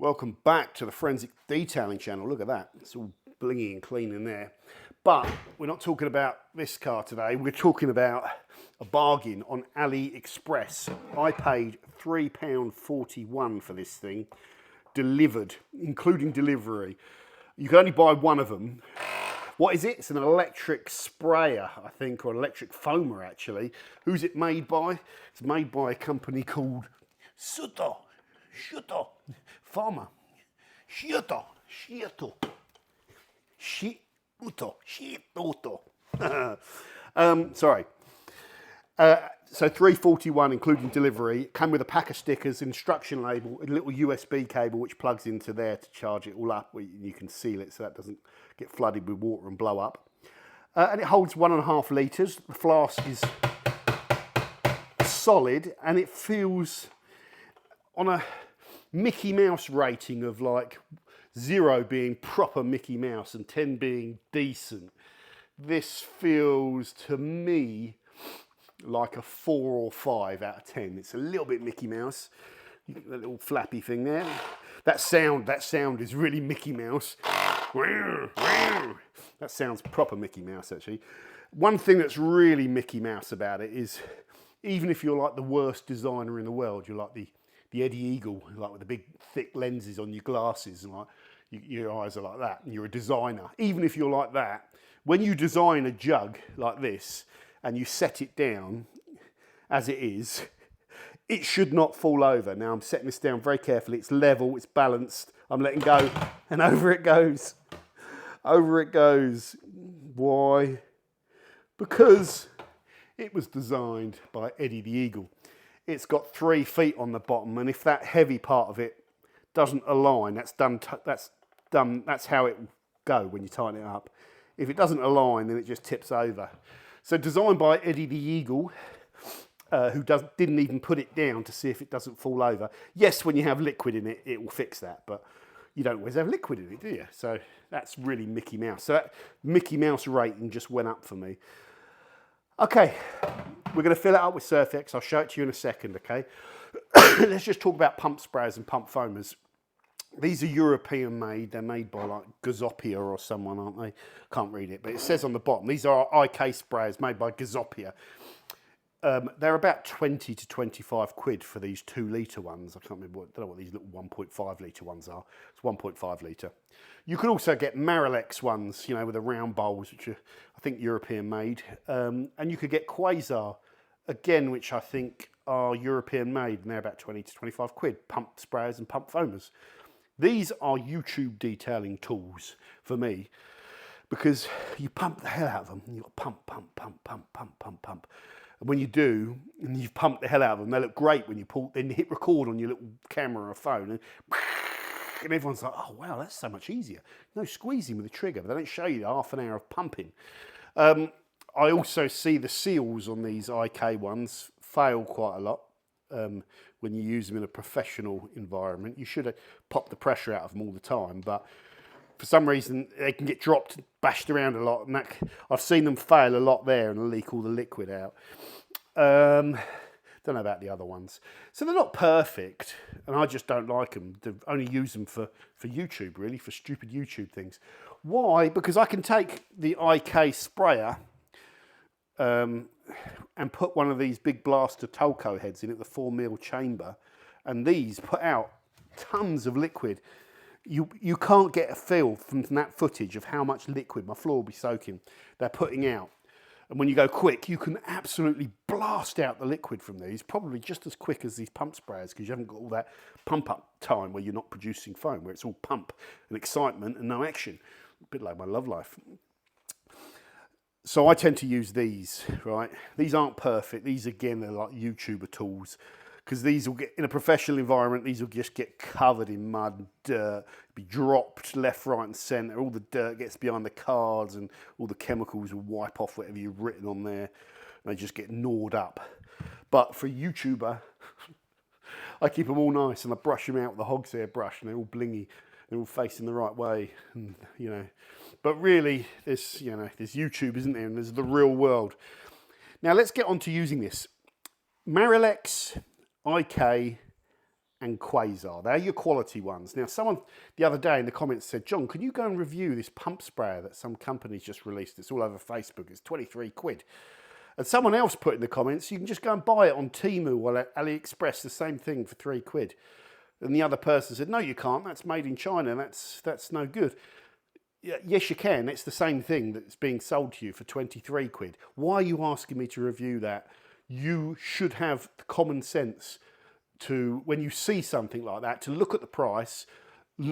Welcome back to the Forensic Detailing channel. Look at that, it's all blingy and clean in there. But we're not talking about this car today, we're talking about a bargain on AliExpress. I paid £3.41 for this thing, delivered, including delivery. You can only buy one of them. What is it? It's an electric sprayer, I think, or an electric foamer actually. Who's it made by? It's made by a company called Farmer. Shear. Sorry. So £3.41 including delivery. Came with a pack of stickers, instruction label, a little USB cable which plugs into there to charge it all up. You can seal it so that doesn't get flooded with water and blow up. And it holds 1.5 litres. The flask is solid and it feels on a Mickey Mouse rating of like 0 being proper Mickey Mouse and 10 being decent. This feels to me like a 4 or 5 out of 10. It's a little bit Mickey Mouse. That little flappy thing there. That sound is really Mickey Mouse. That sounds proper Mickey Mouse actually. One thing that's really Mickey Mouse about it is, even if you're like the worst designer in the world, you're like the Eddie Eagle, like with the big thick lenses on your glasses and like your eyes are like that, and you're a designer. Even if you're like that, when you design a jug like this and you set it down as it is, it should not fall over. Now I'm setting this down very carefully. It's level, it's balanced. I'm letting go and over it goes. Over it goes. Why? Because it was designed by Eddie the Eagle. It's got 3 feet on the bottom, and if that heavy part of it doesn't align, that's how it will go when you tighten it up. If it doesn't align, then it just tips over. So designed by Eddie the Eagle, who didn't even put it down to see if it doesn't fall over. Yes, when you have liquid in it, it will fix that, but you don't always have liquid in it, do you? So that's really Mickey Mouse. So that Mickey Mouse rating just went up for me. Okay, we're going to fill it up with Surfex. I'll show it to you in a second, okay? Let's just talk about pump sprayers and pump foamers. These are European made. They're made by like Gazopia or someone, aren't they? Can't read it, but it says on the bottom, these are IK sprayers made by Gazopia. They're about 20 to 25 quid for these 2 litre ones. I can't remember, I don't know what these little 1.5 litre ones are. It's 1.5 litre. You could also get Marilex ones, you know, with the round bowls, which are, I think, European made. And you could get Quasar, again, which I think are European made, and they're about 20 to 25 quid. Pump sprayers and pump foamers. These are YouTube detailing tools for me, because you pump the hell out of them. You've got pump. And when you do, and you've pumped the hell out of them, they look great when you then hit record on your little camera or phone, and everyone's like, oh wow, that's so much easier. No squeezing with the trigger, but they don't show you half an hour of pumping. I also see the seals on these IK ones fail quite a lot when you use them in a professional environment. You should pop the pressure out of them all the time, but for some reason they can get dropped, bashed around a lot, and I've seen them fail a lot there and leak all the liquid out. Don't know about the other ones. So they're not perfect, and I just don't like them. I only use them for YouTube, really, for stupid YouTube things. Why? Because I can take the IK sprayer and put one of these big blaster Tolco heads in it, the 4mm chamber, and these put out tons of liquid. You can't get a feel from that footage of how much liquid, my floor will be soaking, they're putting out. And when you go quick, you can absolutely blast out the liquid from these, probably just as quick as these pump sprayers, because you haven't got all that pump up time where you're not producing foam, where it's all pump and excitement and no action. A bit like my love life. So I tend to use these, right? These aren't perfect. These, again, they're like YouTuber tools, because these will get, in a professional environment, these will just get covered in mud and dirt, be dropped left, right and centre. All the dirt gets behind the cards and all the chemicals will wipe off whatever you've written on there. And they just get gnawed up. But for a YouTuber, I keep them all nice and I brush them out with the hog's hair brush, and they're all blingy. They're all facing the right way, and, you know. But really, there's YouTube, isn't there? And there's the real world. Now let's get on to using this. Marilex, IK and Quasar. They're your quality ones. Now, someone the other day in the comments said, John, can you go and review this pump sprayer that some company's just released? It's all over Facebook. It's 23 quid. And someone else put in the comments, you can just go and buy it on Temu or AliExpress, the same thing for 3 quid. And the other person said, no, you can't. That's made in China. That's no good. Yes, you can. It's the same thing that's being sold to you for 23 quid. Why are you asking me to review that? You should have the common sense to, when you see something like that, to look at the price,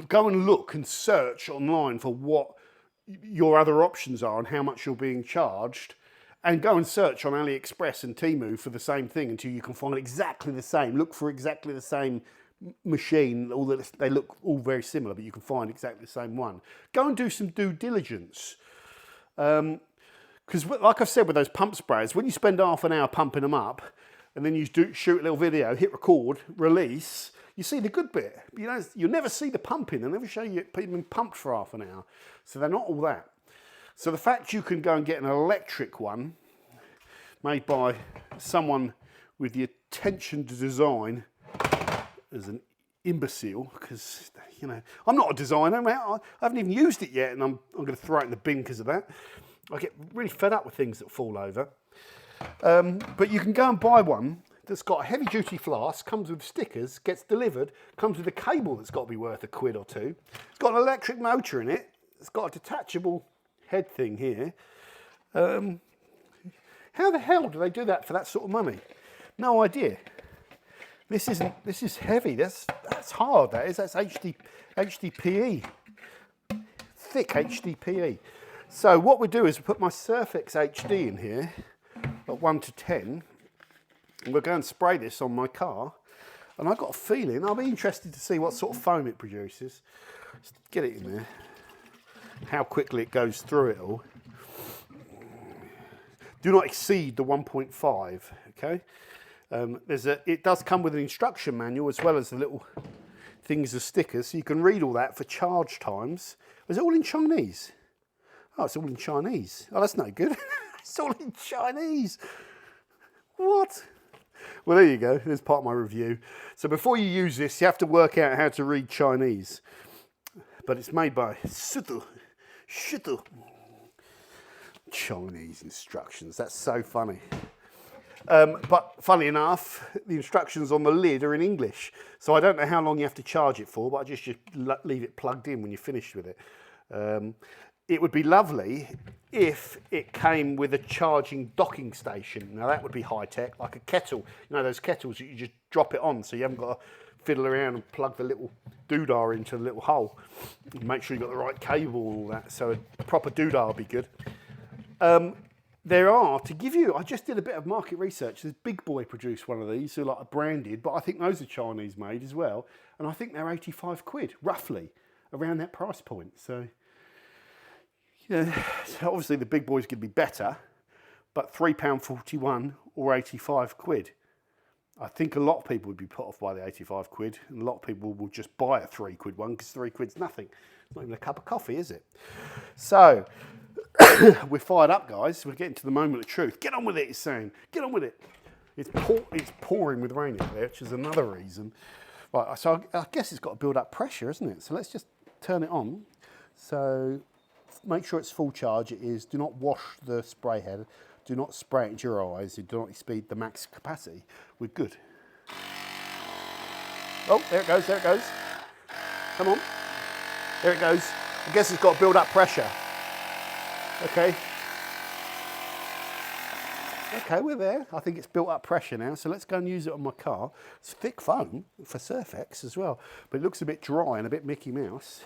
go and look and search online for what your other options are and how much you're being charged, and go and search on AliExpress and Temu for the same thing until you can find exactly the same. Look for exactly the same machine, they look all very similar, but you can find exactly the same one. Go and do some due diligence. Because like I've said with those pump sprayers, when you spend half an hour pumping them up, and then you shoot a little video, hit record, release, you see the good bit. You'll never see the pumping. They'll never show you people being pumped for half an hour. So they're not all that. So the fact you can go and get an electric one made by someone with the attention to design as an imbecile, because, I'm not a designer, mate. I haven't even used it yet, and I'm going to throw it in the bin because of that. I get really fed up with things that fall over. But you can go and buy one that's got a heavy duty flask, comes with stickers, gets delivered, comes with a cable that's got to be worth a quid or two. It's got an electric motor in it. It's got a detachable head thing here. How the hell do they do that for that sort of money? No idea. This is heavy. That's hard. That's HDPE. Thick HDPE. So what we do is we put my Surfex HD in here at 1 to 10, and we'll go and spray this on my car. And I've got a feeling, I'll be interested to see what sort of foam it produces. Just get it in there. How quickly it goes through it all. Do not exceed the 1.5, okay? It does come with an instruction manual as well as the little things as stickers, so you can read all that for charge times. Is it all in Chinese? Oh, it's all in Chinese. Oh, that's no good. It's all in Chinese. What? Well, there you go. There's part of my review. So before you use this, you have to work out how to read Chinese. But it's made by Shitu. Chinese instructions. That's so funny. But funny enough, the instructions on the lid are in English. So I don't know how long you have to charge it for, but I just leave it plugged in when you're finished with it. It would be lovely if it came with a charging docking station. Now that would be high tech, like a kettle. Those kettles that you just drop it on, so you haven't got to fiddle around and plug the little doodah into the little hole. Make sure you've got the right cable and all that. So a proper doodah would be good. There are, to give you, I just did a bit of market research. There's Big Boy produced one of these, who are branded, but I think those are Chinese made as well. And I think they're 85 quid, roughly, around that price point. So, so obviously the Big Boy's going to be better, but £3.41 or 85 quid. I think a lot of people would be put off by the 85 quid, and a lot of people will just buy a 3 quid one because 3 quid's nothing. It's not even a cup of coffee, is it? So, we're fired up, guys. We're getting to the moment of truth. Get on with it, he's saying. Get on with it. It's pouring with rain out there, which is another reason. Right, so I guess it's got to build up pressure, isn't it? So let's just turn it on. So make sure it's full charge. It is. Do not wash the spray head. Do not spray it into your eyes. Do not exceed the max capacity. We're good. Oh, there it goes, there it goes. Come on. There it goes. I guess it's got to build up pressure. Okay. Okay, we're there. I think it's built up pressure now, so let's go and use it on my car. It's thick foam for Surfex as well, but it looks a bit dry and a bit Mickey Mouse.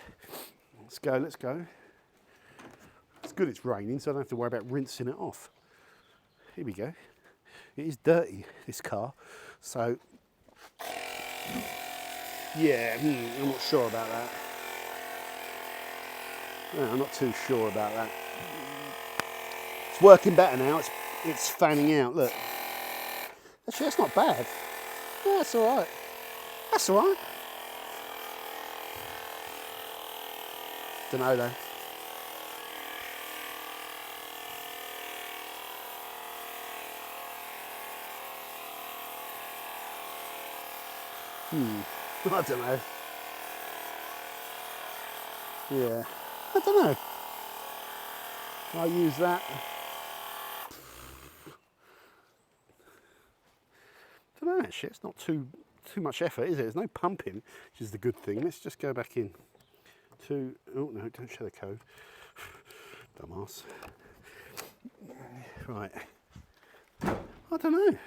Let's go, let's go. It's good it's raining, so I don't have to worry about rinsing it off. Here we go. It is dirty, this car, so yeah, I'm not sure about that. No, I'm not too sure about that. It's working better now. It's fanning out. Look, actually, that's not bad. Yeah, that's all right. That's all right. Don't know though. I don't know. Yeah, I don't know. I'll use that. I don't know, actually, it's not too much effort, is it? There's no pumping, which is the good thing. Let's just go back in to, oh no, don't show the code. Dumbass. Right. I don't know.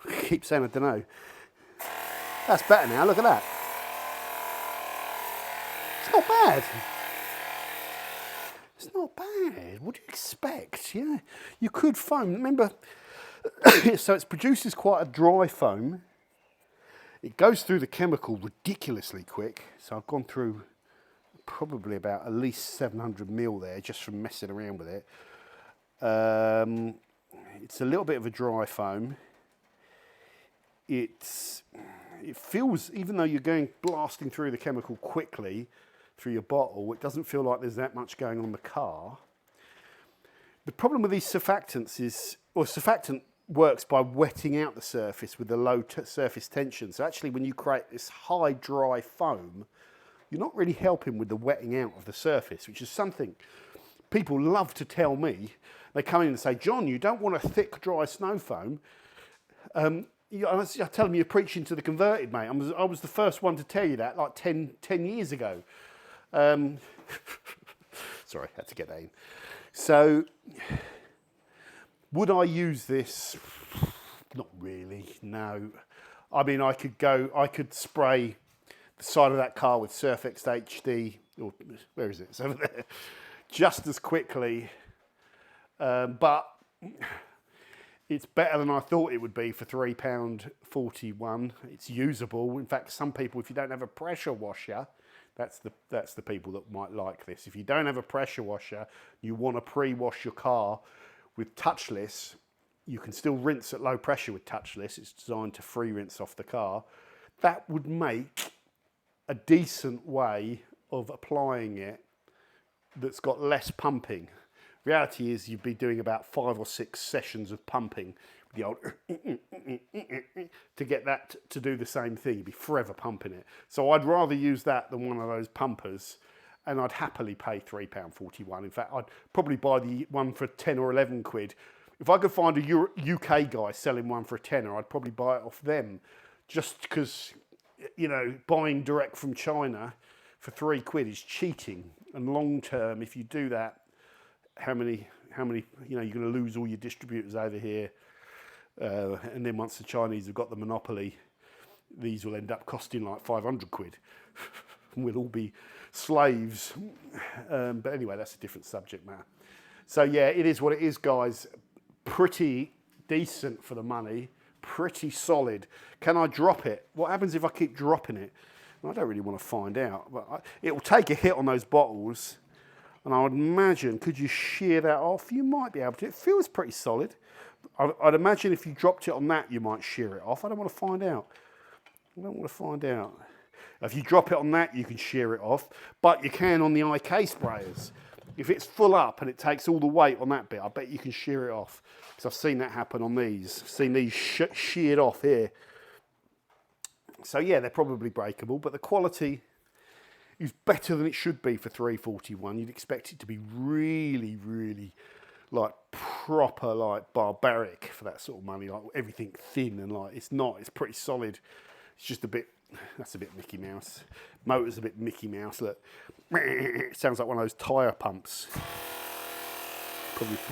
I keep saying I don't know. That's better now, look at that. It's not bad. It's not bad. What do you expect? Yeah, you could foam. Remember, so it produces quite a dry foam. It goes through the chemical ridiculously quick. So I've gone through probably about at least 700 ml there just from messing around with it. It's a little bit of a dry foam. It feels, even though you're going blasting through the chemical quickly through your bottle, it doesn't feel like there's that much going on in the car. The problem with these surfactants is, or surfactant works by wetting out the surface with the low surface tension. So actually when you create this high dry foam, you're not really helping with the wetting out of the surface, which is something people love to tell me. They come in and say, John, you don't want a thick, dry snow foam. I tell them you're preaching to the converted, mate. I was the first one to tell you that like 10 years ago. Sorry, had to get that in. So, would I use this? Not really, no. I mean, I could spray the side of that car with Surfex HD, or where is it? It's over there, just as quickly. But it's better than I thought it would be for £3.41. It's usable. In fact, some people, if you don't have a pressure washer, that's the people that might like this. If you don't have a pressure washer, you want to pre-wash your car with touchless, you can still rinse at low pressure with touchless. It's designed to free rinse off the car. That would make a decent way of applying it that's got less pumping. Reality is you'd be doing about 5 or 6 sessions of pumping with the old to get that to do the same thing. You'd be forever pumping it. So I'd rather use that than one of those pumpers, and I'd happily pay £3.41. In fact, I'd probably buy the one for 10 or 11 quid. If I could find a UK guy selling one for a tenner, I'd probably buy it off them, just because, you know, buying direct from China for £3 is cheating. And long term, if you do that, how many, you know, you're going to lose all your distributors over here. And then once the Chinese have got the monopoly, these will end up costing like £500. We'll all be slaves. But anyway, that's a different subject matter. So yeah, it is what it is, guys. Pretty decent for the money, pretty solid. Can I drop it? What happens if I keep dropping it? I don't really want to find out, but it will take a hit on those bottles. And I would imagine, could you shear that off? You might be able to. It feels pretty solid. I'd imagine if you dropped it on that, you might shear it off. I don't want to find out. I don't want to find out. If you drop it on that, you can shear it off, but you can on the IK sprayers. If it's full up and it takes all the weight on that bit, I bet you can shear it off. Because I've seen that happen on these. I've seen these sheared off here. So yeah, they're probably breakable, but the quality is better than it should be for £3.41. You'd expect it to be really, really like proper, like barbaric for that sort of money. Like everything thin and like it's not. It's pretty solid. It's just a bit. That's a bit Mickey Mouse. Motor's a bit Mickey Mouse. Look, it sounds like one of those tyre pumps.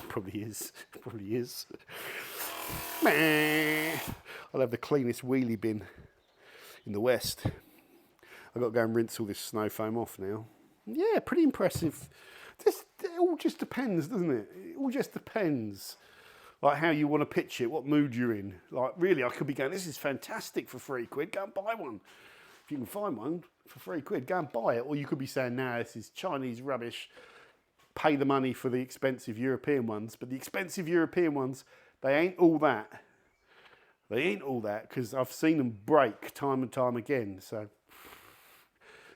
Probably is. Probably is. I'll have the cleanest wheelie bin in the West. I've got to go and rinse all this snow foam off now. Yeah, pretty impressive. It all just depends, doesn't it? It all just depends. Like how you want to pitch it, what mood you're in. Like really, I could be going, this is fantastic for £3. Go and buy one. If you can find one for £3, go and buy it. Or you could be saying, nah, this is Chinese rubbish. Pay the money for the expensive European ones. But the expensive European ones, they ain't all that. They ain't all that, because I've seen them break time and time again. So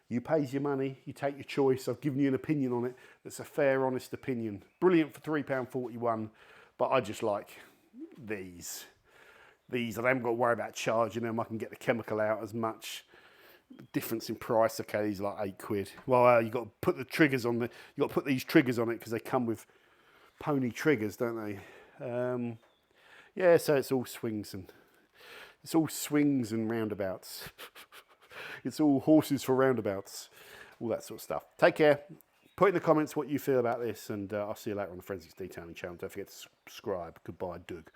you pays your money, you take your choice. I've given you an opinion on it. That's a fair, honest opinion. Brilliant for £3.41. But I just like these. these, I haven't got to worry about charging them. I can get the chemical out as much. Difference in price. Okay, these are like £8. Well, you got to put the triggers on the. You got to put these triggers on it because they come with pony triggers, don't they? Yeah, so it's all swings and roundabouts. It's all horses for roundabouts, all that sort of stuff. Take care. Put in the comments what you feel about this, and I'll see you later on the Forensics Detailing channel. Don't forget to subscribe. Goodbye, Doug.